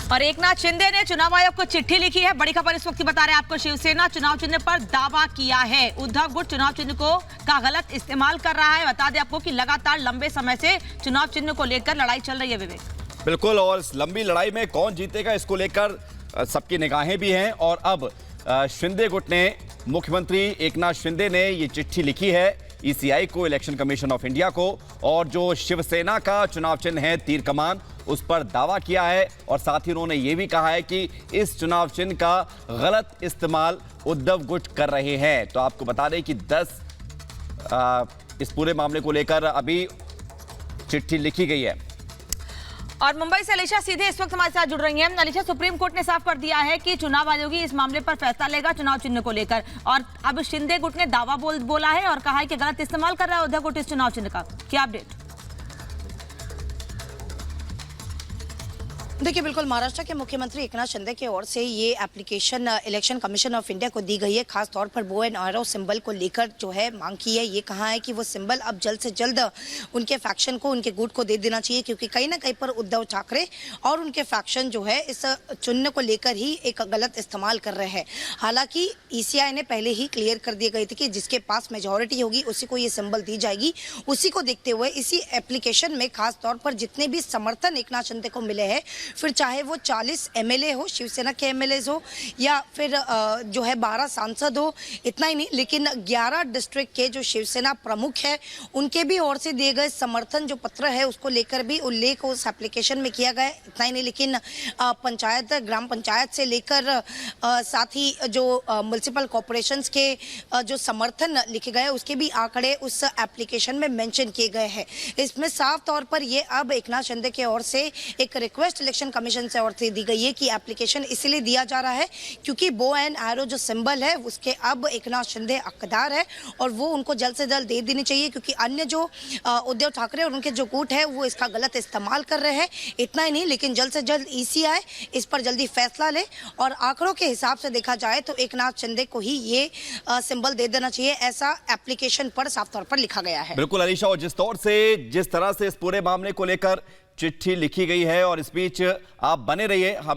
और एकनाथ शिंदे ने चुनाव आयोग को चिट्ठी लिखी है। बड़ी खबर इस वक्त बता रहे हैं आपको, शिवसेना चुनाव चिन्ह पर दावा किया है। उद्धव गुट चुनाव चिन्ह का गलत इस्तेमाल कर रहा है। बता दें आपको कि लगातार लंबे समय से चुनाव चिन्ह को लेकर लड़ाई चल रही है। विवेक, बिल्कुल, और इस लंबी लड़ाई में कौन जीतेगा इसको लेकर सबकी निगाहें भी हैं। और अब शिंदे गुट ने, मुख्यमंत्री एकनाथ शिंदे ने ये चिट्ठी लिखी है ईसीआई को, इलेक्शन कमीशन ऑफ इंडिया को, और जो शिवसेना का चुनाव चिन्ह है तीर कमान, उस पर दावा किया है। और साथ ही उन्होंने ये भी कहा है कि इस चुनाव चिन्ह का गलत इस्तेमाल उद्धव गुट कर रहे हैं। तो आपको बता दें कि 10 इस पूरे मामले को लेकर अभी चिट्ठी लिखी गई है। और मुंबई से अलीशा सीधे इस वक्त हमारे साथ जुड़ रही हैं। अलीशा, सुप्रीम कोर्ट ने साफ कर दिया है कि चुनाव आयोग ही इस मामले पर फैसला लेगा चुनाव चिन्ह को लेकर। और अब शिंदे गुट ने दावा बोला है और कहा है कि गलत इस्तेमाल कर रहा है उद्धव गुट इस चुनाव चिन्ह का। क्या अपडेट? देखिए, बिल्कुल महाराष्ट्र के मुख्यमंत्री एकनाथ शिंदे की ओर से ये application election commission of India को दी गई है। खास तौर पर बो एंड एरो सिंबल को लेकर जो है मांग की है। ये कहा है कि वो सिंबल अब जल्द से जल्द उनके फैक्शन को, उनके गुट को दे देना चाहिए, क्योंकि कहीं ना कहीं पर उद्धव ठाकरे और उनके फैक्शन जो है इस चिन्ह को लेकर ही एक गलत इस्तेमाल कर रहे हैं। हालांकि ईसीआई ने पहले ही क्लियर कर दिए गए थे कि जिसके पास मेजॉरिटी होगी उसी को ये सिंबल दी जाएगी। उसी को देखते हुए इसी एप्लीकेशन में खास तौर पर जितने भी समर्थन एकनाथ शिंदे को मिले हैं, फिर चाहे वो 40 एमएलए हो, शिवसेना के एमएलए हो, या फिर जो है 12 सांसद हो, इतना ही नहीं लेकिन 11 डिस्ट्रिक्ट के जो शिवसेना प्रमुख है उनके भी ओर से दिए गए समर्थन जो पत्र है उसको लेकर भी उल्लेख उस एप्लीकेशन में किया गया है। इतना ही नहीं लेकिन पंचायत, ग्राम पंचायत से लेकर साथ ही जो म्युनिसिपल कॉरपोरेशंस के जो समर्थन लिखे गए उसके भी आंकड़े उस एप्लीकेशन में मेंशन किए गए हैं। इसमें साफ तौर पर ये अब एकनाथ शिंदे के ओर से एक रिक्वेस्ट इलेक्शन कमीशन से ओर से दी गई है कि एप्लीकेशन इसलिए दिया जा रहा है क्योंकि बो एंड एरो जो सिंबल है उसके अब एकनाथ शिंदे हकदार है और वो उनको जल्द से जल्द दे देनी चाहिए, क्योंकि अन्य जो उद्धव ठाकरे और उनके जो गुट है वो इसका गलत इस्तेमाल कर रहे हैं। इतना ही नहीं लेकिन जल्द से जल्द ईसीआई इस पर जल्दी फैसला ले और आंकड़ों के हिसाब से देखा जाए तो एकनाथ शिंदे को ही ये सिंबल दे देना चाहिए, ऐसा एप्लीकेशन पर साफ तौर पर लिखा गया है। बिल्कुल अलीशा, और जिस तरह से इस पूरे मामले को लेकर चिट्ठी लिखी गई है, और इस बीच आप बने रहिए। हम